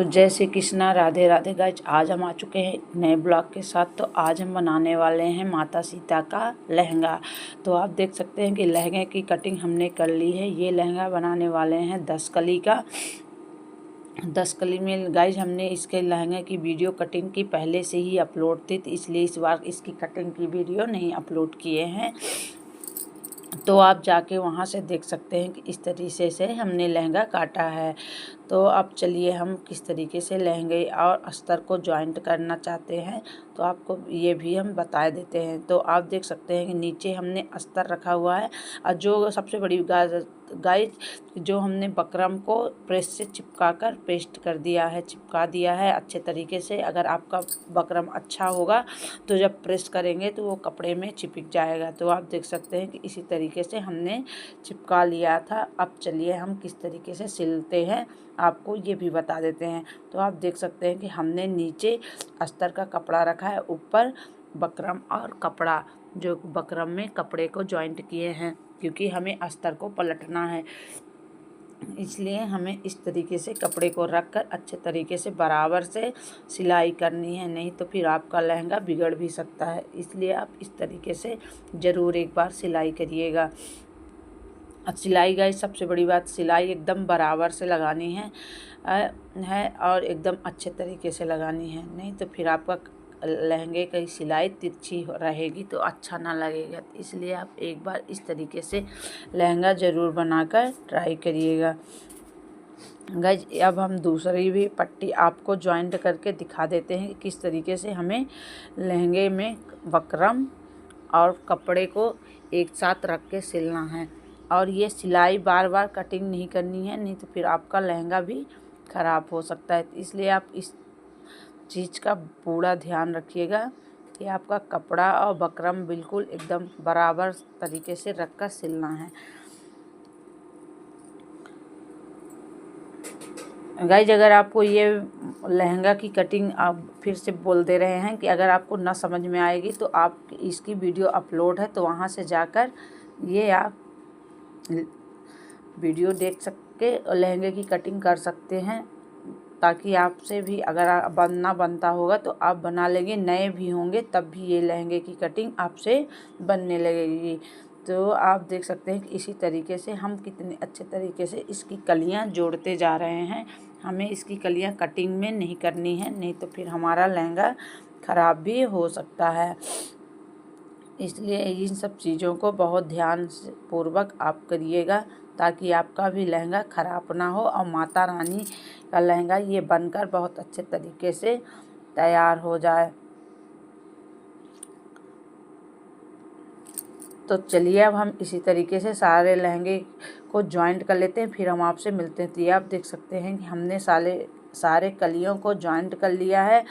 तो जय श्री कृष्णा, राधे राधे गाइज। आज हम आ चुके हैं एक नए ब्लॉग के साथ। तो आज हम बनाने वाले हैं माता सीता का लहंगा। तो आप देख सकते हैं कि लहंगे की कटिंग हमने कर ली है। ये लहंगा बनाने वाले हैं 10 कली का। 10 कली में गाइज हमने इसके लहंगे की वीडियो कटिंग की पहले से ही अपलोड थी, तो इसलिए इस बार इसकी कटिंग की वीडियो नहीं अपलोड किए हैं। तो आप जाके वहाँ से देख सकते हैं कि इस तरीके से हमने लहंगा काटा है। तो अब चलिए हम किस तरीके से लहंगे और अस्तर को जॉइंट करना चाहते हैं तो आपको ये भी हम बता देते हैं। तो आप देख सकते हैं कि नीचे हमने अस्तर रखा हुआ है और जो सबसे बड़ी गाइज जो हमने बकरम को प्रेस से चिपका कर पेस्ट कर दिया है, चिपका दिया है अच्छे तरीके से। अगर आपका बकरम अच्छा होगा तो जब प्रेस करेंगे तो वो कपड़े में चिपक जाएगा। तो आप देख सकते हैं कि इसी तरीके से हमने चिपका लिया था। अब चलिए हम किस तरीके से सिलते हैं आपको ये भी बता देते हैं। तो आप देख सकते हैं कि हमने नीचे अस्तर का कपड़ा रखा है, ऊपर बकरम और कपड़ा, जो बकरम में कपड़े को जॉइंट किए हैं, क्योंकि हमें अस्तर को पलटना है। इसलिए हमें इस तरीके से कपड़े को रख कर अच्छे तरीके से बराबर से सिलाई करनी है, नहीं तो फिर आपका लहंगा बिगड़ भी सकता है। इसलिए आप इस तरीके से ज़रूर एक बार सिलाई करिएगा। सिलाई गाइस सबसे बड़ी बात, सिलाई एकदम बराबर से लगानी है और एकदम अच्छे तरीके से लगानी है, नहीं तो फिर आपका लहंगे की सिलाई तिरछी रहेगी तो अच्छा ना लगेगा। इसलिए आप एक बार इस तरीके से लहंगा ज़रूर बनाकर ट्राई करिएगा गाइज। अब हम दूसरी भी पट्टी आपको जॉइंट करके दिखा देते हैं किस तरीके से हमें लहंगे में बकरम और कपड़े को एक साथ रख के सिलना है। और ये सिलाई बार बार कटिंग नहीं करनी है, नहीं तो फिर आपका लहंगा भी ख़राब हो सकता है। इसलिए आप इस चीज़ का पूरा ध्यान रखिएगा कि आपका कपड़ा और बकरम बिल्कुल एकदम बराबर तरीके से रख कर सिलना है गाइज। अगर आपको ये लहंगा की कटिंग आप फिर से बोल दे रहे हैं कि अगर आपको ना समझ में आएगी तो आप इसकी वीडियो अपलोड है, तो वहाँ से जाकर ये आप वीडियो देख सके लहंगे की कटिंग कर सकते हैं, ताकि आपसे भी अगर बनता होगा तो आप बना लेंगे, नए भी होंगे तब भी ये लहंगे की कटिंग आपसे बनने लगेगी। तो आप देख सकते हैं कि इसी तरीके से हम कितने अच्छे तरीके से इसकी कलियां जोड़ते जा रहे हैं। हमें इसकी कलियां कटिंग में नहीं करनी है, नहीं तो फिर हमारा लहंगा ख़राब भी हो सकता है। इसलिए इन सब चीज़ों को बहुत ध्यान पूर्वक आप करिएगा, ताकि आपका भी लहंगा ख़राब ना हो और माता रानी का लहंगा ये बनकर बहुत अच्छे तरीके से तैयार हो जाए। तो चलिए अब हम इसी तरीके से सारे लहंगे को जॉइंट कर लेते हैं, फिर हम आपसे मिलते हैं। तो ये आप देख सकते हैं कि हमने सारे कलियों को जॉइंट कर लिया है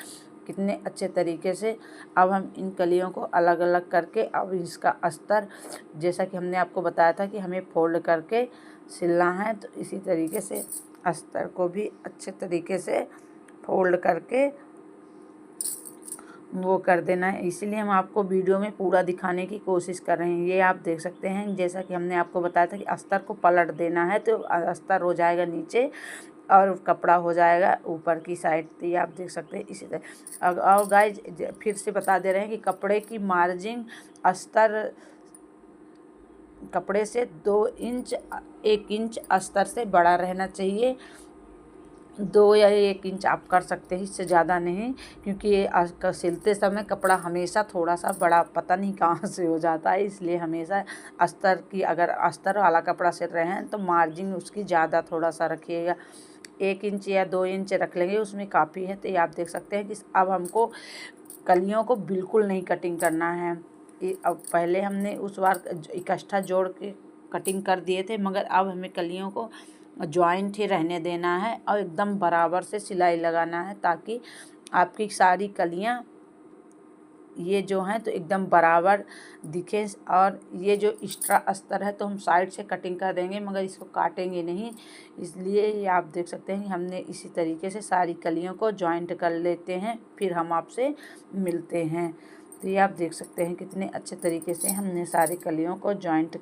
कितने अच्छे तरीके से। अब हम इन कलियों को अलग अलग करके अब इसका अस्तर, जैसा कि हमने आपको बताया था कि हमें फोल्ड करके सिलना है, तो इसी तरीके से अस्तर को भी अच्छे तरीके से फोल्ड करके वो कर देना है। इसीलिए हम आपको वीडियो में पूरा दिखाने की कोशिश कर रहे हैं। ये आप देख सकते हैं जैसा कि हमने आपको बताया था कि अस्तर को पलट देना है, तो अस्तर हो जाएगा नीचे और कपड़ा हो जाएगा ऊपर की साइड। तो ये आप देख सकते हैं इसी तरह। और गाइज फिर से बता दे रहे हैं कि कपड़े की मार्जिन अस्तर कपड़े से 2 इंच 1 इंच अस्तर से बड़ा रहना चाहिए। 2 या 1 इंच आप कर सकते हैं, इससे ज़्यादा नहीं, क्योंकि ये सिलते समय कपड़ा हमेशा थोड़ा सा बड़ा पता नहीं कहाँ से हो जाता है। इसलिए हमेशा अगर अस्तर वाला कपड़ा सिल रहे हैं तो मार्जिन उसकी ज़्यादा थोड़ा सा रखिएगा। 1 इंच या 2 इंच रख लेंगे, उसमें काफ़ी है। तो ये आप देख सकते हैं कि अब हमको कलियों को बिल्कुल नहीं कटिंग करना है। अब पहले हमने उस बार इकट्ठा जोड़ के कटिंग कर दिए थे, मगर अब हमें कलियों को जॉइंट ही रहने देना है और एकदम बराबर से सिलाई लगाना है, ताकि आपकी सारी कलियां ये जो हैं तो एकदम बराबर दिखे। और ये जो एक्स्ट्रा अस्तर है तो हम साइड से कटिंग कर देंगे, मगर इसको काटेंगे नहीं। इसलिए ये आप देख सकते हैं कि हमने इसी तरीके से सारी कलियों को जॉइंट कर लेते हैं, फिर हम आपसे मिलते हैं। तो ये आप देख सकते हैं कितने अच्छे तरीके से हमने सारी कलियों को जॉइंट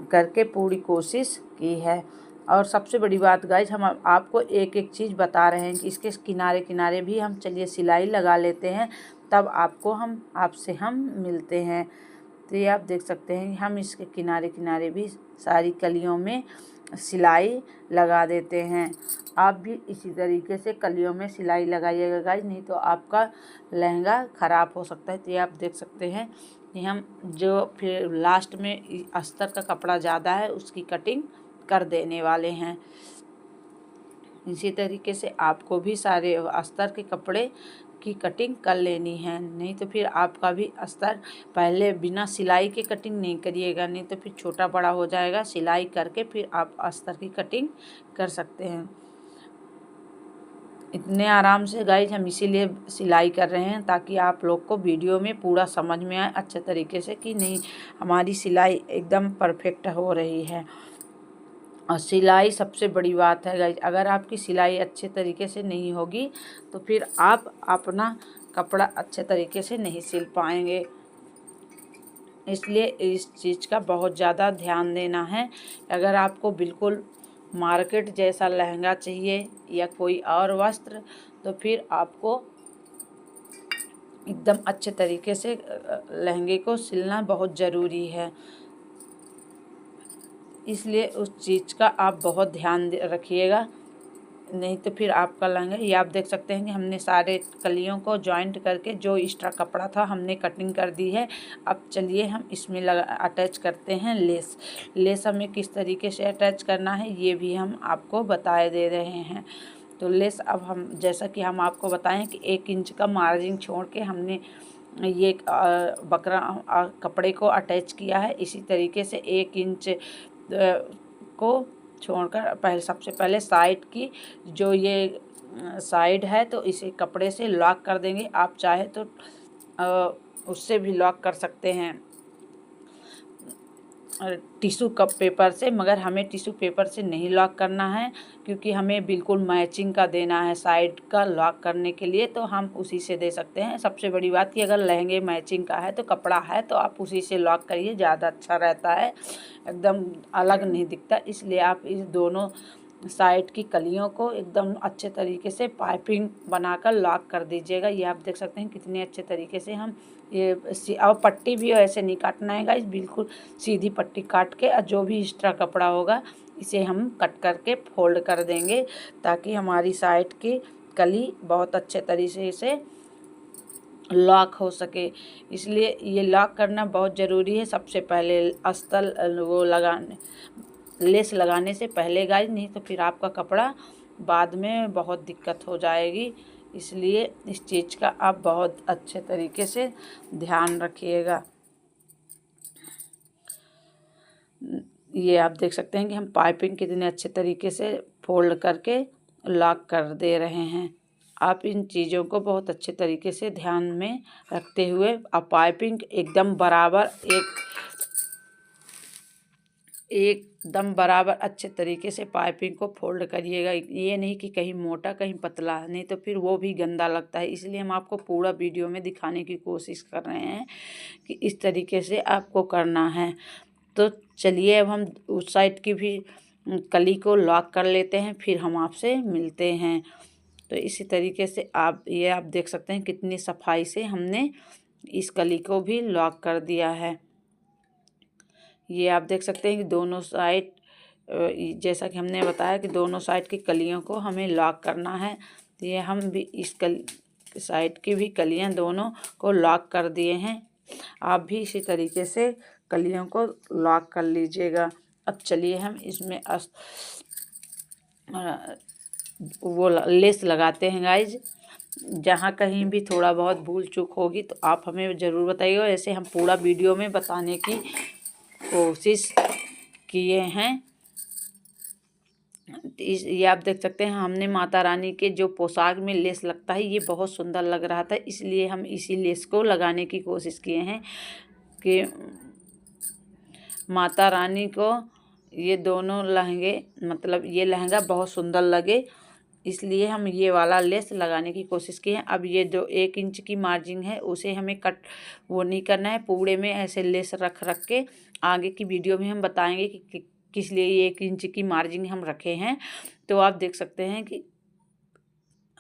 करके पूरी कोशिश की है। और सबसे बड़ी बात गाइज, हम आपको एक एक चीज़ बता रहे हैं कि इसके किनारे किनारे भी हम चलिए सिलाई लगा लेते हैं, तब आपसे हम मिलते हैं। तो ये आप देख सकते हैं हम इसके किनारे किनारे भी सारी कलियों में सिलाई लगा देते हैं। आप भी इसी तरीके से कलियों में सिलाई लगाइएगा गाइज, नहीं तो आपका लहंगा ख़राब हो सकता है। तो ये आप देख सकते हैं कि हम जो फिर लास्ट में अस्तर का कपड़ा ज़्यादा है उसकी कटिंग कर देने वाले हैं। इसी तरीके से आपको भी सारे अस्तर के कपड़े की कटिंग कर लेनी है, नहीं तो फिर आपका भी अस्तर पहले बिना सिलाई के कटिंग नहीं करिएगा, नहीं तो फिर छोटा बड़ा हो जाएगा। सिलाई करके फिर आप अस्तर की कटिंग कर सकते हैं। इतने आराम से गाइज हम इसीलिए सिलाई कर रहे हैं ताकि आप लोग को वीडियो में पूरा समझ में आए अच्छे तरीके से कि नहीं हमारी सिलाई एकदम परफेक्ट हो रही है। और सिलाई सबसे बड़ी बात है गाइज, अगर आपकी सिलाई अच्छे तरीके से नहीं होगी तो फिर आप अपना कपड़ा अच्छे तरीके से नहीं सिल पाएंगे। इसलिए इस चीज़ का बहुत ज़्यादा ध्यान देना है। अगर आपको बिल्कुल मार्केट जैसा लहंगा चाहिए या कोई और वस्त्र, तो फिर आपको एकदम अच्छे तरीके से लहंगे को सिलना बहुत ज़रूरी है। इसलिए उस चीज़ का आप बहुत ध्यान रखिएगा, नहीं तो फिर आपका लहंगा। ये आप देख सकते हैं कि हमने सारे कलियों को जॉइंट करके जो एक्स्ट्रा कपड़ा था हमने कटिंग कर दी है। अब चलिए हम इसमें अटैच करते हैं लेस। लेस हमें किस तरीके से अटैच करना है ये भी हम आपको बताए दे रहे हैं। तो लेस अब हम जैसा कि हम आपको बताएं कि 1 इंच का मार्जिन छोड़ के हमने ये बकरा कपड़े को अटैच किया है। इसी तरीके से 1 इंच को छोड़कर सबसे पहले साइड की जो ये साइड है तो इसे कपड़े से लॉक कर देंगे। आप चाहे तो उससे भी लॉक कर सकते हैं टिश्यू कप पेपर से, मगर हमें टिश्यू पेपर से नहीं लॉक करना है क्योंकि हमें बिल्कुल मैचिंग का देना है साइड का लॉक करने के लिए, तो हम उसी से दे सकते हैं। सबसे बड़ी बात कि अगर लहंगे मैचिंग का है तो कपड़ा है तो आप उसी से लॉक करिए, ज़्यादा अच्छा रहता है, एकदम अलग नहीं दिखता। इसलिए आप इस दोनों साइड की कलियों को एकदम अच्छे तरीके से पाइपिंग बनाकर लॉक कर दीजिएगा। ये आप देख सकते हैं कितने अच्छे तरीके से हम ये और पट्टी भी ऐसे नहीं काटना है गाइस, बिल्कुल सीधी पट्टी काट के और जो भी एक्स्ट्रा कपड़ा होगा इसे हम कट करके फोल्ड कर देंगे ताकि हमारी साइड की कली बहुत अच्छे तरीके से लॉक हो सके। इसलिए ये लॉक करना बहुत ज़रूरी है। सबसे पहले अस्तर वो लगाने लेस लगाने से पहले गाइस, नहीं तो फिर आपका कपड़ा बाद में बहुत दिक्कत हो जाएगी। इसलिए इस चीज़ का आप बहुत अच्छे तरीके से ध्यान रखिएगा। ये आप देख सकते हैं कि हम पाइपिंग कितने अच्छे तरीके से फोल्ड करके लॉक कर दे रहे हैं। आप इन चीज़ों को बहुत अच्छे तरीके से ध्यान में रखते हुए आप पाइपिंग एकदम बराबर एकदम बराबर अच्छे तरीके से पाइपिंग को फोल्ड करिएगा। ये नहीं कि कहीं मोटा कहीं पतला, नहीं तो फिर वो भी गंदा लगता है। इसलिए हम आपको पूरा वीडियो में दिखाने की कोशिश कर रहे हैं कि इस तरीके से आपको करना है। तो चलिए अब हम उस साइड की भी कली को लॉक कर लेते हैं, फिर हम आपसे मिलते हैं। तो इसी तरीके से आप देख सकते हैं कितनी सफाई से हमने इस कली को भी लॉक कर दिया है। ये आप देख सकते हैं कि दोनों साइड, जैसा कि हमने बताया कि दोनों साइड की कलियों को हमें लॉक करना है। तो ये हम भी इस साइड की भी कलियां दोनों को लॉक कर दिए हैं। आप भी इसी तरीके से कलियों को लॉक कर लीजिएगा। अब चलिए हम इसमें वो लेस लगाते हैं गाइज। जहाँ कहीं भी थोड़ा बहुत भूल चूक होगी तो आप हमें ज़रूर बताइएगा। ऐसे हम पूरा वीडियो में बताने की कोशिश किए हैं। ये आप देख सकते हैं हमने माता रानी के जो पोशाक में लेस लगता है ये बहुत सुंदर लग रहा था, इसलिए हम इसी लेस को लगाने की कोशिश किए हैं कि माता रानी को ये दोनों लहंगे मतलब ये लहंगा बहुत सुंदर लगे, इसलिए हम ये वाला लेस लगाने की कोशिश की है। अब ये जो 1 इंच की मार्जिन है उसे हमें कट वो नहीं करना है, पूरे में ऐसे लेस रख के आगे की वीडियो में हम बताएंगे कि किस लिए 1 इंच की मार्जिन हम रखे हैं। तो आप देख सकते हैं कि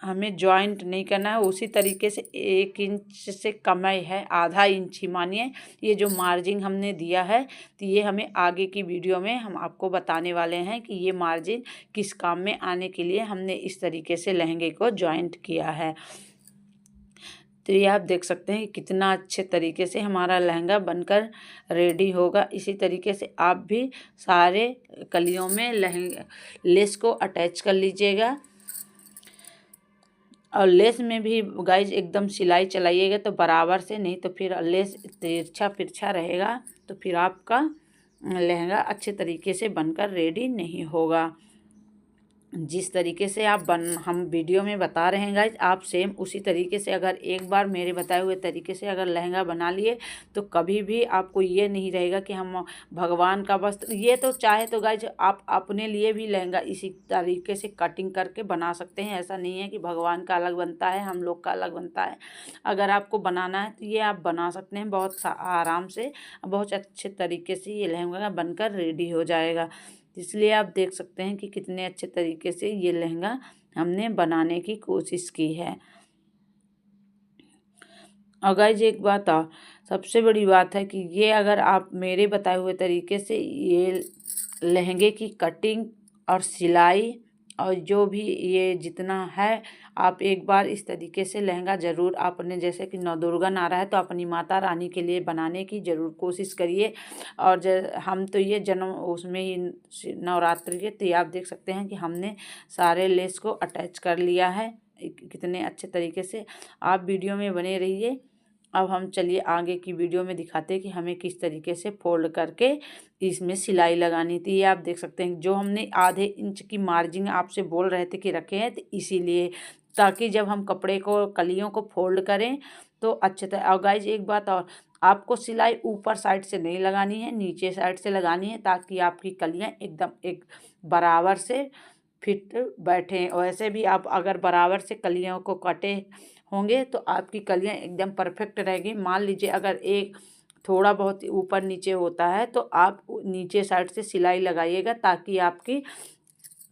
हमें जॉइंट नहीं करना है, उसी तरीके से 1 इंच से कम ही है, आधा इंच ही मानिए ये जो मार्जिन हमने दिया है। तो ये हमें आगे की वीडियो में हम आपको बताने वाले हैं कि ये मार्जिन किस काम में आने के लिए हमने इस तरीके से लहंगे को जॉइंट किया है। तो ये आप देख सकते हैं कि कितना अच्छे तरीके से हमारा लहंगा बनकर रेडी होगा। इसी तरीके से आप भी सारे कलियों में लेस को अटैच कर लीजिएगा। और लेस में भी गाइज एकदम सिलाई चलाइएगा तो बराबर से, नहीं तो फिर लेस तिरछा फिरछा रहेगा तो फिर आपका लहंगा अच्छे तरीके से बनकर रेडी नहीं होगा। जिस तरीके से हम वीडियो में बता रहे हैं गाइज, आप सेम उसी तरीके से अगर एक बार मेरे बताए हुए तरीके से अगर लहंगा बना लिए तो कभी भी आपको ये नहीं रहेगा कि हम भगवान का वस्त्र, ये तो चाहे तो गाइज आप अपने लिए भी लहंगा इसी तरीके से कटिंग करके बना सकते हैं। ऐसा नहीं है कि भगवान का अलग बनता है, हम लोग का अलग बनता है। अगर आपको बनाना है तो ये आप बना सकते हैं बहुत आराम से, बहुत अच्छे तरीके से ये लहंगा बनकर रेडी हो जाएगा। इसलिए आप देख सकते हैं कि कितने अच्छे तरीके से ये लहंगा हमने बनाने की कोशिश की है। और गाइज एक बात और, सबसे बड़ी बात है कि ये अगर आप मेरे बताए हुए तरीके से ये लहंगे की कटिंग और सिलाई और जो भी ये जितना है, आप एक बार इस तरीके से लहंगा ज़रूर आपने, जैसे कि नवदुर्गा आ रहा है तो अपनी माता रानी के लिए बनाने की ज़रूर कोशिश करिए। और हम तो ये जन्म उसमें ही नवरात्रि के, तो आप देख सकते हैं कि हमने सारे लेस को अटैच कर लिया है कितने अच्छे तरीके से। आप वीडियो में बने रहिए। अब हम चलिए आगे की वीडियो में दिखाते हैं कि हमें किस तरीके से फोल्ड करके इसमें सिलाई लगानी थी। ये आप देख सकते हैं जो हमने आधे इंच की मार्जिन आपसे बोल रहे थे कि रखे हैं, तो इसीलिए ताकि जब हम कपड़े को कलियों को फोल्ड करें तो अच्छे तरह। और गाइज एक बात और, आपको सिलाई ऊपर साइड से नहीं लगानी है, नीचे साइड से लगानी है ताकि आपकी कलियाँ एकदम एक बराबर से फिट बैठें। वैसे भी आप अगर बराबर से कलियों को कटे होंगे तो आपकी कलियां एकदम परफेक्ट रहेगी। मान लीजिए अगर एक थोड़ा बहुत ऊपर नीचे होता है तो आप नीचे साइड से सिलाई लगाइएगा ताकि आपकी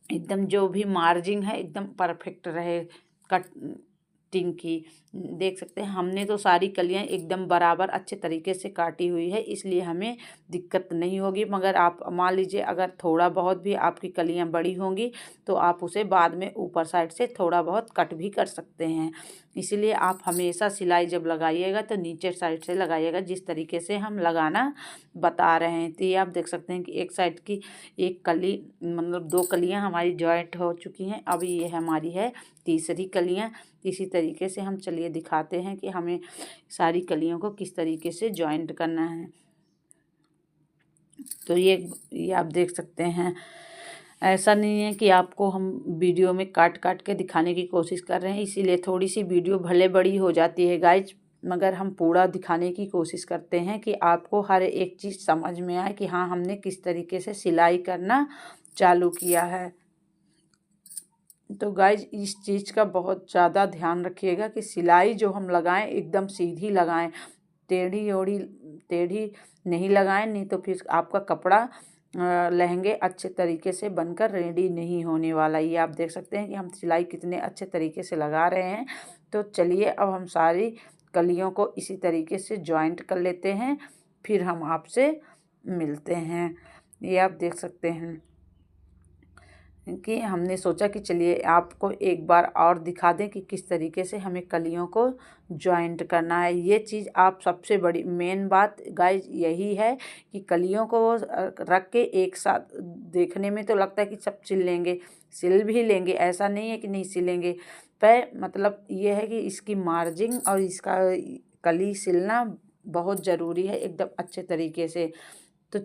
एकदम जो भी मार्जिन है एकदम परफेक्ट रहे कटिंग की। देख सकते हैं हमने तो सारी कलियां एकदम बराबर अच्छे तरीके से काटी हुई है, इसलिए हमें दिक्कत नहीं होगी। मगर आप मान लीजिए अगर थोड़ा बहुत भी आपकी कलियां बड़ी होंगी तो आप उसे बाद में ऊपर साइड से थोड़ा बहुत कट भी कर सकते हैं। इसीलिए आप हमेशा सिलाई जब लगाइएगा तो नीचे साइड से लगाइएगा, जिस तरीके से हम लगाना बता रहे हैं। तो ये आप देख सकते हैं कि एक साइड की एक कली, मतलब 2 कलियां हमारी जॉइंट हो चुकी हैं। अभी ये हमारी है तीसरी कलियां। इसी तरीके से हम चलिए दिखाते हैं कि हमें सारी कलियों को किस तरीके से जॉइंट करना है। तो ये आप देख सकते हैं, ऐसा नहीं है कि आपको हम वीडियो में काट काट के दिखाने की कोशिश कर रहे हैं, इसीलिए थोड़ी सी वीडियो भले बड़ी हो जाती है गाइज, मगर हम पूरा दिखाने की कोशिश करते हैं कि आपको हर एक चीज़ समझ में आए कि हाँ हमने किस तरीके से सिलाई करना चालू किया है। तो गाइज इस चीज़ का बहुत ज़्यादा ध्यान रखिएगा कि सिलाई जो हम लगाएं एकदम सीधी लगाएं, टेढ़ी नहीं लगाएं, नहीं तो फिर आपका कपड़ा लहंगे अच्छे तरीके से बनकर रेडी नहीं होने वाला। ये आप देख सकते हैं कि हम सिलाई कितने अच्छे तरीके से लगा रहे हैं। तो चलिए अब हम सारी कलियों को इसी तरीके से जॉइंट कर लेते हैं, फिर हम आपसे मिलते हैं। ये आप देख सकते हैं कि हमने सोचा कि चलिए आपको एक बार और दिखा दें कि किस तरीके से हमें कलियों को जॉइंट करना है। ये चीज़ आप सबसे बड़ी मेन बात गाइज यही है कि कलियों को रख के एक साथ देखने में तो लगता है कि सब सिल लेंगे, सिल भी लेंगे, ऐसा नहीं है कि नहीं सिलेंगे। पर मतलब ये है कि इसकी मार्जिन और इसका कली सिलना बहुत ज़रूरी है एकदम अच्छे तरीके से। तो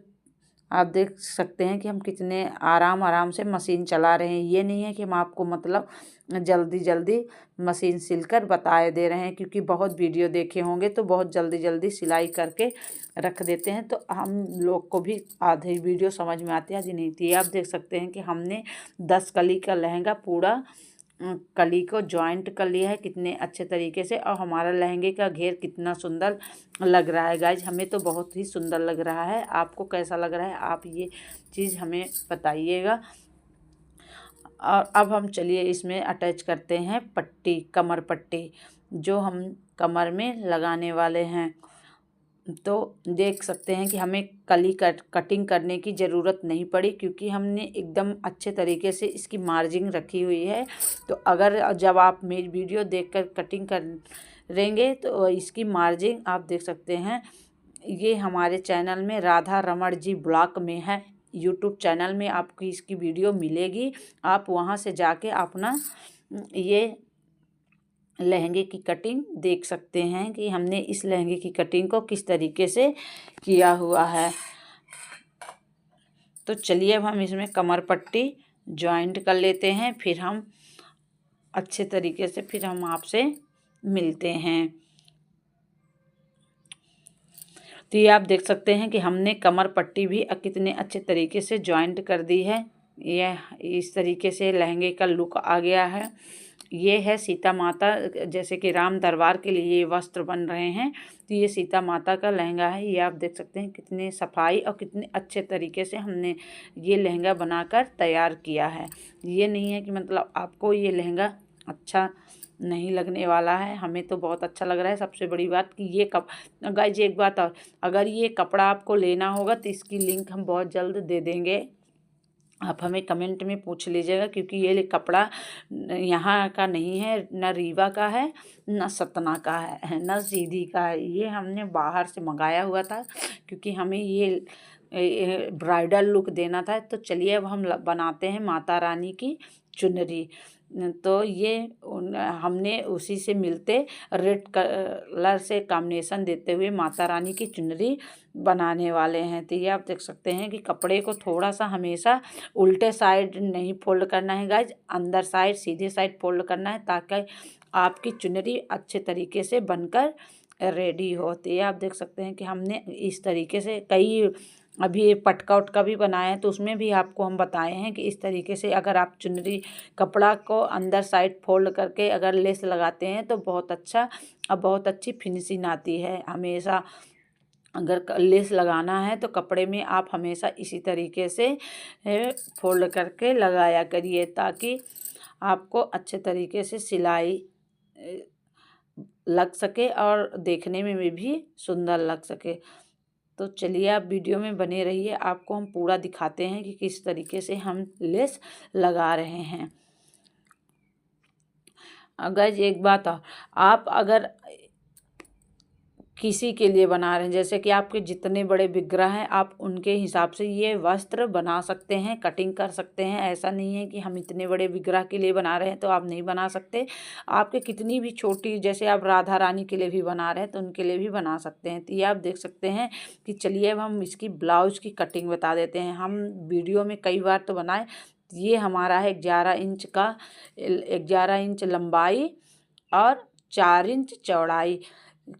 आप देख सकते हैं कि हम कितने आराम से मशीन चला रहे हैं। ये नहीं है कि हम आपको मतलब जल्दी जल्दी मशीन सिलकर बताए दे रहे हैं, क्योंकि बहुत वीडियो देखे होंगे तो बहुत जल्दी सिलाई करके रख देते हैं, तो हम लोग को भी आधे वीडियो समझ में आती है आधी नहीं थी। आप देख सकते हैं कि हमने 10 कली का लहंगा पूरा कली को जॉइंट कर लिया है कितने अच्छे तरीके से, और हमारा लहंगे का घेर कितना सुंदर लग रहा है गाइज। हमें तो बहुत ही सुंदर लग रहा है, आपको कैसा लग रहा है आप ये चीज़ हमें बताइएगा। और अब हम चलिए इसमें अटैच करते हैं पट्टी, कमर पट्टी जो हम कमर में लगाने वाले हैं। तो देख सकते हैं कि हमें कली कटिंग करने की ज़रूरत नहीं पड़ी, क्योंकि हमने एकदम अच्छे तरीके से इसकी मार्जिंग रखी हुई है। तो अगर जब आप मेरी वीडियो देखकर कटिंग करेंगे तो इसकी मार्जिंग आप देख सकते हैं। ये हमारे चैनल में राधा रमण जी ब्लॉग में है, यूट्यूब चैनल में आपको इसकी वीडियो मिलेगी। आप वहाँ से जाके अपना ये लहंगे की कटिंग देख सकते हैं कि हमने इस लहंगे की कटिंग को किस तरीके से किया हुआ है। तो चलिए अब हम इसमें कमर पट्टी जॉइंट कर लेते हैं, फिर हम अच्छे तरीके से फिर हम आपसे मिलते हैं। तो ये आप देख सकते हैं कि हमने कमर पट्टी भी कितने अच्छे तरीके से जॉइंट कर दी है। यह इस तरीके से लहंगे का लुक आ गया है। ये है सीता माता, जैसे कि राम दरबार के लिए ये वस्त्र बन रहे हैं, तो ये सीता माता का लहंगा है। ये आप देख सकते हैं कितने सफाई और कितने अच्छे तरीके से हमने ये लहंगा बनाकर तैयार किया है। ये नहीं है कि मतलब आपको ये लहंगा अच्छा नहीं लगने वाला है, हमें तो बहुत अच्छा लग रहा है। सबसे बड़ी बात कि ये गाइज एक बात और, अगर ये कपड़ा आपको लेना होगा तो इसकी लिंक हम बहुत जल्द दे देंगे, आप हमें कमेंट में पूछ लीजिएगा। क्योंकि ये कपड़ा यहाँ का नहीं है, न रीवा का है, न सतना का है, न सीधी का है। ये हमने बाहर से मंगाया हुआ था, क्योंकि हमें ये ब्राइडल लुक देना था। तो चलिए अब हम बनाते हैं माता रानी की चुनरी। तो ये हमने उसी से मिलते रेड कलर से कॉम्बिनेशन देते हुए माता रानी की चुनरी बनाने वाले हैं। तो ये आप देख सकते हैं कि कपड़े को थोड़ा सा हमेशा उल्टे साइड नहीं फोल्ड करना है गाइज, अंदर साइड सीधे साइड फोल्ड करना है, ताकि आपकी चुनरी अच्छे तरीके से बनकर रेडी हो। तो ये आप देख सकते हैं कि हमने इस तरीके से कई अभी पटका उटका भी बनाया है, तो उसमें भी आपको हम बताए हैं कि इस तरीके से अगर आप चुनरी कपड़ा को अंदर साइड फोल्ड करके अगर लेस लगाते हैं तो बहुत अच्छा और बहुत अच्छी फिनिशिंग आती है। हमेशा अगर लेस लगाना है तो कपड़े में आप हमेशा इसी तरीके से फोल्ड करके लगाया करिए, ताकि आपको अच्छे तरीके से सिलाई लग सके और देखने में भी सुंदर लग सके। तो चलिए आप वीडियो में बने रहिए, आपको हम पूरा दिखाते हैं कि किस तरीके से हम लेस लगा रहे हैं। अगर एक बात आप अगर किसी के लिए बना रहे हैं, जैसे कि आपके जितने बड़े विग्रह हैं आप उनके हिसाब से ये वस्त्र बना सकते हैं, कटिंग कर सकते हैं। ऐसा नहीं है कि हम इतने बड़े विग्रह के लिए बना रहे हैं तो आप नहीं बना सकते। आपके कितनी भी छोटी, जैसे आप राधा रानी के लिए भी बना रहे हैं तो उनके लिए भी बना सकते हैं। तो ये आप देख सकते हैं कि चलिए अब हम इसकी ब्लाउज की कटिंग बता देते हैं। हम वीडियो में कई बार तो बनाए, ये हमारा है 11 इंच का, 11 इंच लंबाई और 4 इंच चौड़ाई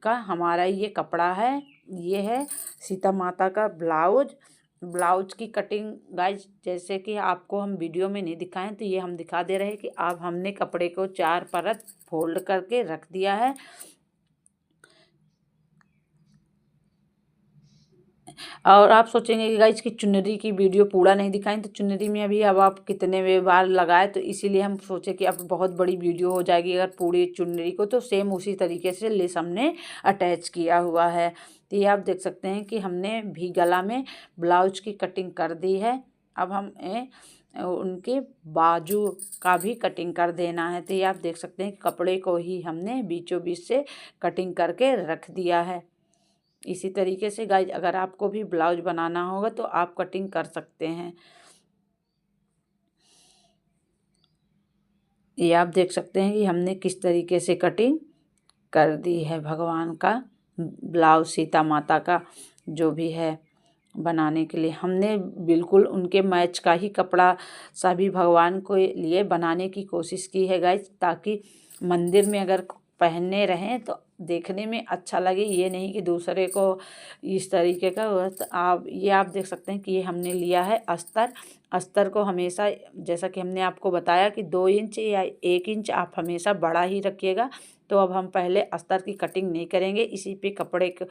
का हमारा ये कपड़ा है। ये है सीता माता का ब्लाउज की कटिंग गाइज, जैसे कि आपको हम वीडियो में नहीं दिखाएं तो ये हम दिखा दे रहे हैं कि अब हमने कपड़े को 4 परत फोल्ड करके रख दिया है। और आप सोचेंगे कि गाइज की चुनरी की वीडियो पूरा नहीं दिखाएं, तो चुनरी में अभी अब आप कितने बार लगाए, तो इसीलिए हम सोचे कि अब बहुत बड़ी वीडियो हो जाएगी अगर पूरी चुनरी को, तो सेम उसी तरीके से लेस हमने अटैच किया हुआ है। तो ये आप देख सकते हैं कि हमने भी गला में ब्लाउज की कटिंग कर दी है। अब हम उनके बाजू का भी कटिंग कर देना है। तो ये आप देख सकते हैं कि कपड़े को ही हमने बीचों बीच से कटिंग करके रख दिया है। इसी तरीके से गाइज अगर आपको भी ब्लाउज बनाना होगा तो आप कटिंग कर सकते हैं। ये आप देख सकते हैं कि हमने किस तरीके से कटिंग कर दी है। भगवान का ब्लाउज, सीता माता का जो भी है बनाने के लिए हमने बिल्कुल उनके मैच का ही कपड़ा सभी भगवान को लिए बनाने की कोशिश की है गाइज, ताकि मंदिर में अगर पहने रहें तो देखने में अच्छा लगे, ये नहीं कि दूसरे को इस तरीके का। तो आप देख सकते हैं कि ये हमने लिया है अस्तर। अस्तर को हमेशा, जैसा कि हमने आपको बताया कि 2 इंच या 1 इंच आप हमेशा बड़ा ही रखिएगा। तो अब हम पहले अस्तर की कटिंग नहीं करेंगे, इसी पे कपड़े के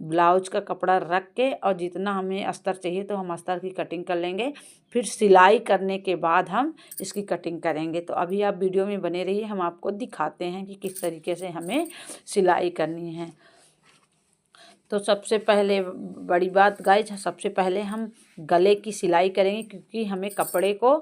ब्लाउज का कपड़ा रख के और जितना हमें अस्तर चाहिए तो हम अस्तर की कटिंग कर लेंगे। फिर सिलाई करने के बाद हम इसकी कटिंग करेंगे। तो अभी आप वीडियो में बने रहिए, हम आपको दिखाते हैं कि किस तरीके से हमें सिलाई करनी है। तो सबसे पहले बड़ी बात गाइज, सबसे पहले हम गले की सिलाई करेंगे, क्योंकि हमें कपड़े को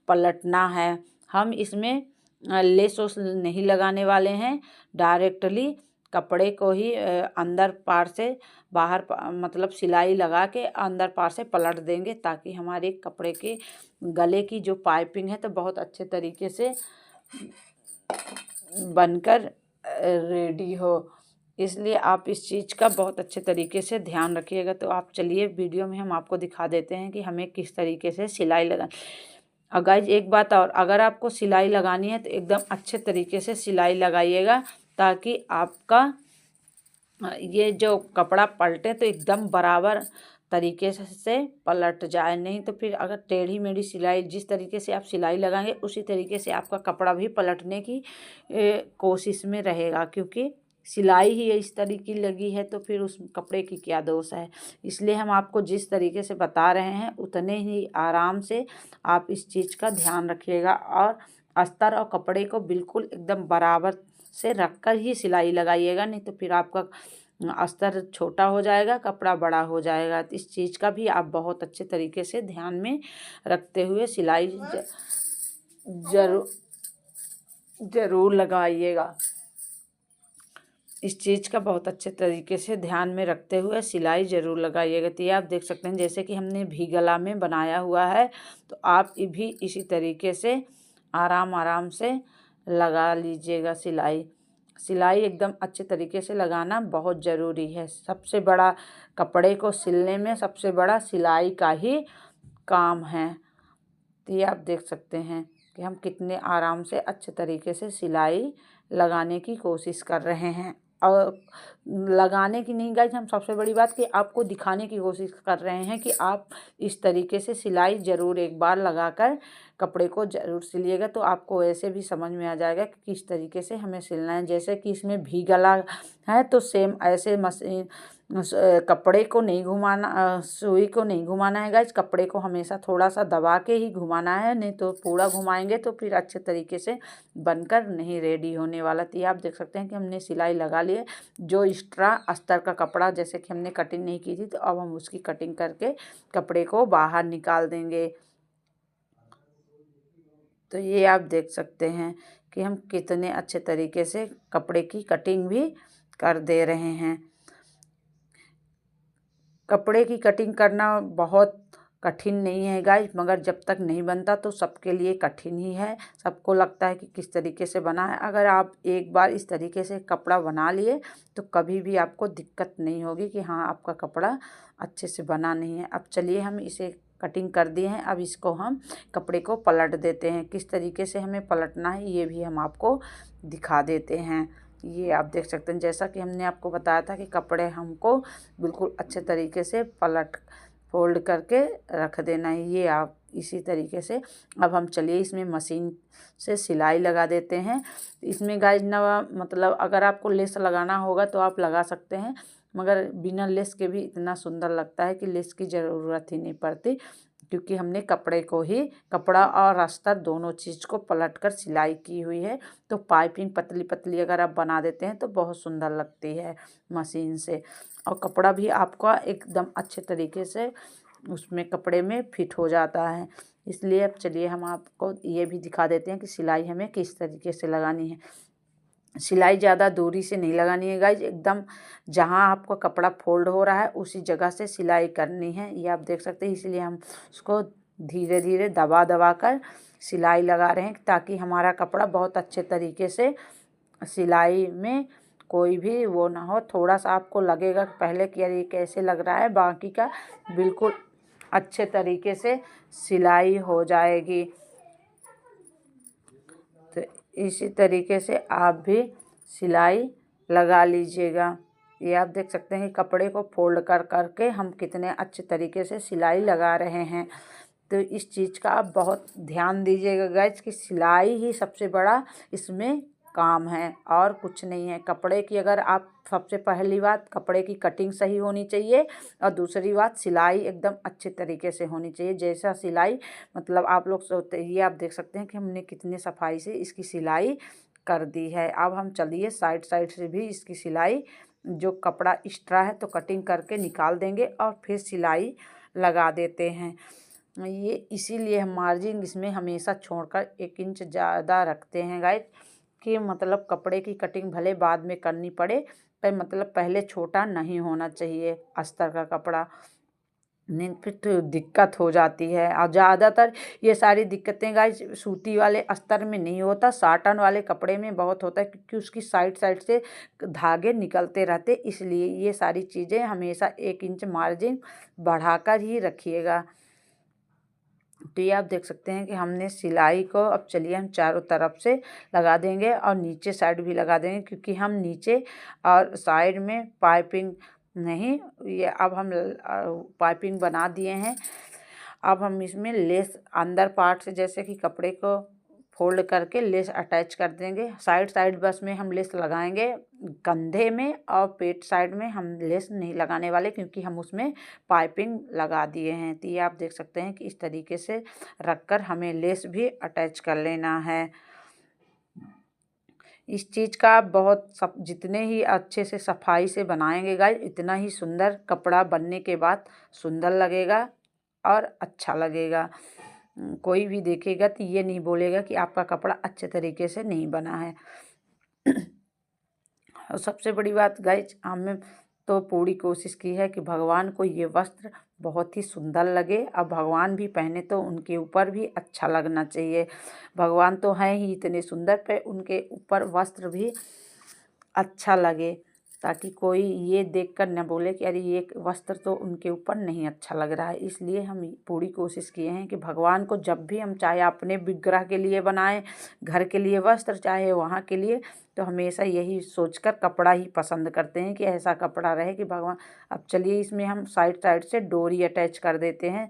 पलटना है। हम इसमें लेस ओस नहीं लगाने वाले हैं, डायरेक्टली कपड़े को ही अंदर पार से बाहर मतलब सिलाई लगा के अंदर पार से पलट देंगे, ताकि हमारे कपड़े के गले की जो पाइपिंग है तो बहुत अच्छे तरीके से बनकर रेडी हो। इसलिए आप इस चीज़ का बहुत अच्छे तरीके से ध्यान रखिएगा। तो आप चलिए वीडियो में हम आपको दिखा देते हैं कि हमें किस तरीके से सिलाई लगा। और गाइज एक बात और, अगर आपको सिलाई लगानी है तो एकदम अच्छे तरीके से सिलाई लगाइएगा, ताकि आपका ये जो कपड़ा पलटे तो एकदम बराबर तरीके से पलट जाए। नहीं तो फिर अगर टेढ़ी मेढ़ी सिलाई, जिस तरीके से आप सिलाई लगाएंगे उसी तरीके से आपका कपड़ा भी पलटने की कोशिश में रहेगा, क्योंकि सिलाई ही इस तरीके की लगी है तो फिर उस कपड़े की क्या दोष है। इसलिए हम आपको जिस तरीके से बता रहे हैं उतने ही आराम से आप इस चीज़ का ध्यान रखिएगा, और अस्तर और कपड़े को बिल्कुल एकदम बराबर से रखकर ही सिलाई लगाइएगा। नहीं तो फिर आपका अस्तर छोटा हो जाएगा, कपड़ा बड़ा हो जाएगा। तो इस चीज़ का भी आप बहुत अच्छे तरीके से ध्यान में रखते हुए सिलाई ज़रूर लगाइएगा। इस चीज़ का बहुत अच्छे तरीके से ध्यान में रखते हुए सिलाई ज़रूर लगाइएगा। तो ये आप देख सकते हैं जैसे कि हमने भी गला में बनाया हुआ है, तो आप भी इसी तरीके से आराम से लगा लीजिएगा सिलाई। सिलाई एकदम अच्छे तरीके से लगाना बहुत ज़रूरी है। सबसे बड़ा कपड़े को सिलने में सबसे बड़ा सिलाई का ही काम है। तो ये आप देख सकते हैं कि हम कितने आराम से अच्छे तरीके से सिलाई लगाने की कोशिश कर रहे हैं। और लगाने की नहीं गाइज, हम सबसे बड़ी बात कि आपको दिखाने की कोशिश कर रहे हैं कि आप इस तरीके से सिलाई ज़रूर एक बार लगाकर कपड़े को ज़रूर सिलिएगा। तो आपको ऐसे भी समझ में आ जाएगा कि किस तरीके से हमें सिलना है। जैसे कि इसमें भी गला है तो सेम ऐसे मशीन कपड़े को नहीं घुमाना, सुई को नहीं घुमाना है गाइज, कपड़े को हमेशा थोड़ा सा दबा के ही घुमाना है। नहीं तो पूरा घुमाएंगे तो फिर अच्छे तरीके से बनकर नहीं रेडी होने वाला। तो ये आप देख सकते हैं कि हमने सिलाई लगा ली है। जो एक्स्ट्रा अस्तर का कपड़ा जैसे कि हमने कटिंग नहीं की थी, तो अब हम उसकी कटिंग करके कपड़े को बाहर निकाल देंगे। तो ये आप देख सकते हैं कि हम कितने अच्छे तरीके से कपड़े की कटिंग भी कर दे रहे हैं। कपड़े की कटिंग करना बहुत कठिन नहीं है गाइज, मगर जब तक नहीं बनता तो सबके लिए कठिन ही है। सबको लगता है कि किस तरीके से बना है। अगर आप एक बार इस तरीके से कपड़ा बना लिए तो कभी भी आपको दिक्कत नहीं होगी कि हाँ आपका कपड़ा अच्छे से बना नहीं है। अब चलिए हम इसे कटिंग कर दिए हैं, अब इसको हम कपड़े को पलट देते हैं। किस तरीके से हमें पलटना है ये भी हम आपको दिखा देते हैं। ये आप देख सकते हैं जैसा कि हमने आपको बताया था कि कपड़े हमको बिल्कुल अच्छे तरीके से फोल्ड करके रख देना है। ये आप इसी तरीके से अब हम चलिए इसमें मशीन से सिलाई लगा देते हैं। इसमें गाइज ना मतलब अगर आपको लेस लगाना होगा तो आप लगा सकते हैं, मगर बिना लेस के भी इतना सुंदर लगता है कि लेस की ज़रूरत ही नहीं पड़ती, क्योंकि हमने कपड़े को ही, कपड़ा और अस्तर दोनों चीज़ को पलट कर सिलाई की हुई है। तो पाइपिंग पतली पतली अगर आप बना देते हैं तो बहुत सुंदर लगती है मशीन से, और कपड़ा भी आपका एकदम अच्छे तरीके से उसमें कपड़े में फिट हो जाता है। इसलिए अब चलिए हम आपको ये भी दिखा देते हैं कि सिलाई हमें किस तरीके से लगानी है। सिलाई ज़्यादा दूरी से नहीं लगानी है गाइज, एकदम जहाँ आपका कपड़ा फोल्ड हो रहा है उसी जगह से सिलाई करनी है। ये आप देख सकते हैं, इसलिए हम उसको धीरे धीरे दबा दबा कर सिलाई लगा रहे हैं, ताकि हमारा कपड़ा बहुत अच्छे तरीके से सिलाई में कोई भी वो ना हो। थोड़ा सा आपको लगेगा पहले कि यार ये कैसे लग रहा है, बाकी का बिल्कुल अच्छे तरीके से सिलाई हो जाएगी। तो इसी तरीके से आप भी सिलाई लगा लीजिएगा। ये आप देख सकते हैं कि कपड़े को फोल्ड कर करके हम कितने अच्छे तरीके से सिलाई लगा रहे हैं। तो इस चीज़ का आप बहुत ध्यान दीजिएगा गाइस कि सिलाई ही सबसे बड़ा इसमें काम है और कुछ नहीं है। कपड़े की अगर आप सबसे पहली बात कपड़े की कटिंग सही होनी चाहिए और दूसरी बात सिलाई एकदम अच्छे तरीके से होनी चाहिए। जैसा सिलाई मतलब आप लोग सोते ये आप देख सकते हैं कि हमने कितने सफाई से इसकी सिलाई कर दी है। अब हम चलिए साइड साइड से भी इसकी सिलाई जो कपड़ा एक्स्ट्रा है तो कटिंग करके निकाल देंगे और फिर सिलाई लगा देते हैं। ये इसीलिए हम मार्जिन इसमें हमेशा छोड़कर 1 इंच ज़्यादा रखते हैं गाइस कि मतलब कपड़े की कटिंग भले बाद में करनी पड़े पर मतलब पहले छोटा नहीं होना चाहिए अस्तर का कपड़ा, नहीं फिर तो दिक्कत हो जाती है। और ज़्यादातर ये सारी दिक्कतें गाइस सूती वाले अस्तर में नहीं होता, साटन वाले कपड़े में बहुत होता है क्योंकि उसकी साइड साइड से धागे निकलते रहते, इसलिए ये सारी चीज़ें हमेशा 1 इंच मार्जिन बढ़ाकर ही रखिएगा। तो ये आप देख सकते हैं कि हमने सिलाई को अब चलिए हम चारों तरफ से लगा देंगे और नीचे साइड भी लगा देंगे क्योंकि हम नीचे और साइड में पाइपिंग नहीं ये अब हम पाइपिंग बना दिए हैं। अब हम इसमें लेस अंदर पार्ट से जैसे कि कपड़े को फोल्ड करके लेस अटैच कर देंगे। साइड साइड बस में हम लेस लगाएंगे, कंधे में और पेट साइड में हम लेस नहीं लगाने वाले क्योंकि हम उसमें पाइपिंग लगा दिए हैं। तो ये आप देख सकते हैं कि इस तरीके से रखकर हमें लेस भी अटैच कर लेना है। इस चीज़ का आप बहुत सब जितने ही अच्छे से सफाई से बनाएंगे गाइस इतना ही सुंदर कपड़ा बनने के बाद सुंदर लगेगा और अच्छा लगेगा। कोई भी देखेगा तो ये नहीं बोलेगा कि आपका कपड़ा अच्छे तरीके से नहीं बना है। और सबसे बड़ी बात गाइस हमें तो पूरी कोशिश की है कि भगवान को ये वस्त्र बहुत ही सुंदर लगे और भगवान भी पहने तो उनके ऊपर भी अच्छा लगना चाहिए। भगवान तो हैं ही इतने सुंदर पे उनके ऊपर वस्त्र भी अच्छा लगे ताकि कोई ये देखकर न बोले कि अरे ये वस्त्र तो उनके ऊपर नहीं अच्छा लग रहा है। इसलिए हम पूरी कोशिश किए हैं कि भगवान को जब भी हम चाहे अपने विग्रह के लिए बनाएं, घर के लिए वस्त्र चाहे वहाँ के लिए, तो हमेशा यही सोचकर कपड़ा ही पसंद करते हैं कि ऐसा कपड़ा रहे कि भगवान। अब चलिए इसमें हम साइड साइड से डोरी अटैच कर देते हैं।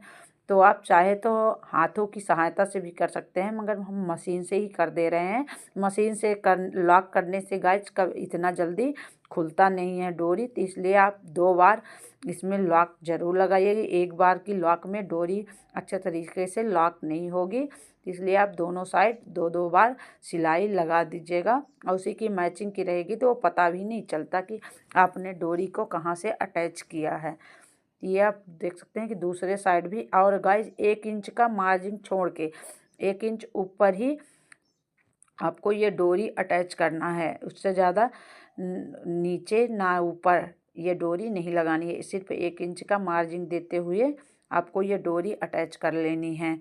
तो आप चाहे तो हाथों की सहायता से भी कर सकते हैं मगर हम मशीन से ही कर दे रहे हैं। मशीन से लॉक करने से गाइस कब इतना जल्दी खुलता नहीं है डोरी, तो इसलिए आप 2 बार इसमें लॉक ज़रूर लगाइएगा। एक बार की लॉक में डोरी अच्छे तरीके से लॉक नहीं होगी, इसलिए आप दोनों साइड 2-2 बार सिलाई लगा दीजिएगा और उसी की मैचिंग की रहेगी तो वो पता भी नहीं चलता कि आपने डोरी को कहाँ से अटैच किया है। ये आप देख सकते हैं कि दूसरे साइड भी और गाइस 1 इंच का मार्जिन छोड़ के 1 इंच ऊपर ही आपको ये डोरी अटैच करना है, उससे ज़्यादा नीचे ना ऊपर ये डोरी नहीं लगानी है। सिर्फ 1 इंच का मार्जिन देते हुए आपको ये डोरी अटैच कर लेनी है।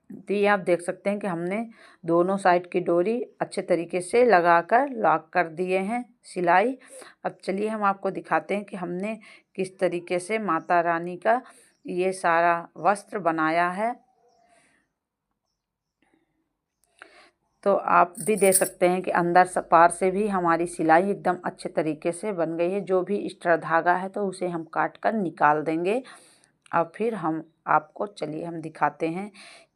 तो ये आप देख सकते हैं कि हमने दोनों साइड की डोरी अच्छे तरीके से लगाकर लॉक कर दिए हैं सिलाई। अब चलिए हम आपको दिखाते हैं कि हमने किस तरीके से माता रानी का ये सारा वस्त्र बनाया है। तो आप भी देख सकते हैं कि अंदर पार से भी हमारी सिलाई एकदम अच्छे तरीके से बन गई है। जो भी एक्स्ट्रा धागा है तो उसे हम काट कर निकाल देंगे और फिर हम आपको चलिए हम दिखाते हैं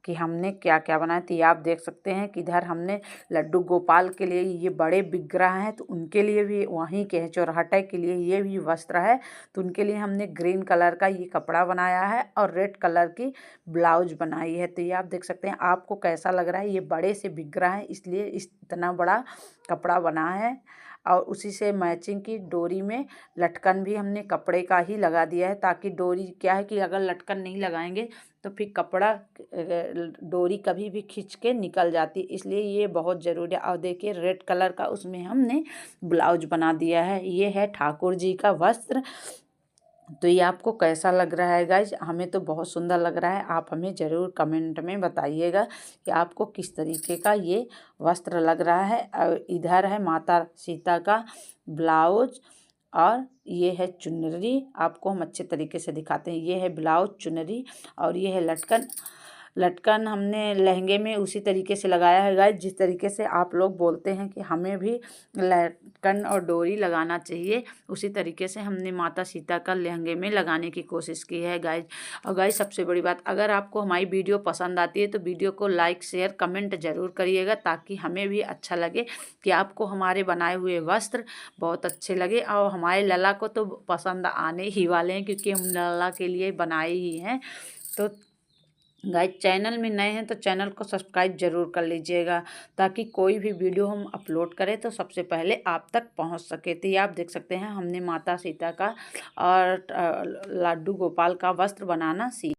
कि हमने क्या क्या बनाया। तो ये आप देख सकते हैं कि इधर हमने लड्डू गोपाल के लिए ये बड़े विग्रह हैं तो उनके लिए भी वहीं के हैं, चौराहटे के लिए ये भी वस्त्र है तो उनके लिए हमने ग्रीन कलर का ये कपड़ा बनाया है और रेड कलर की ब्लाउज बनाई है। तो ये आप देख सकते हैं आपको कैसा लग रहा है। ये बड़े से विग्रह हैं इसलिए इतना बड़ा कपड़ा बना है और उसी से मैचिंग की डोरी में लटकन भी हमने कपड़े का ही लगा दिया है ताकि डोरी क्या है कि अगर लटकन नहीं लगाएंगे तो फिर कपड़ा डोरी कभी भी खींच के निकल जाती, इसलिए ये बहुत ज़रूरी है। और देखिए रेड कलर का उसमें हमने ब्लाउज बना दिया है। ये है ठाकुर जी का वस्त्र। तो ये आपको कैसा लग रहा है गाइज? हमें तो बहुत सुंदर लग रहा है। आप हमें ज़रूर कमेंट में बताइएगा कि आपको किस तरीके का ये वस्त्र लग रहा है। और इधर है माता सीता का ब्लाउज और ये है चुनरी। आपको हम अच्छे तरीके से दिखाते हैं। ये है ब्लाउज, चुनरी और ये है लटकन। लटकन हमने लहंगे में उसी तरीके से लगाया है गाइस, जिस तरीके से आप लोग बोलते हैं कि हमें भी लटकन और डोरी लगाना चाहिए, उसी तरीके से हमने माता सीता का लहंगे में लगाने की कोशिश की है गाइस। और गाइस सबसे बड़ी बात, अगर आपको हमारी वीडियो पसंद आती है तो वीडियो को लाइक शेयर कमेंट जरूर करिएगा, ताकि हमें भी अच्छा लगे कि आपको हमारे बनाए हुए वस्त्र बहुत अच्छे लगे। और हमारे लला को तो पसंद आने ही वाले हैं, क्योंकि हम लला के लिए बनाए ही हैं। तो गाइस चैनल में नए हैं तो चैनल को सब्सक्राइब जरूर कर लीजिएगा, ताकि कोई भी वीडियो हम अपलोड करें तो सबसे पहले आप तक पहुंच सके। तो ये आप देख सकते हैं हमने माता सीता का और लड्डू गोपाल का वस्त्र बनाना सीखा।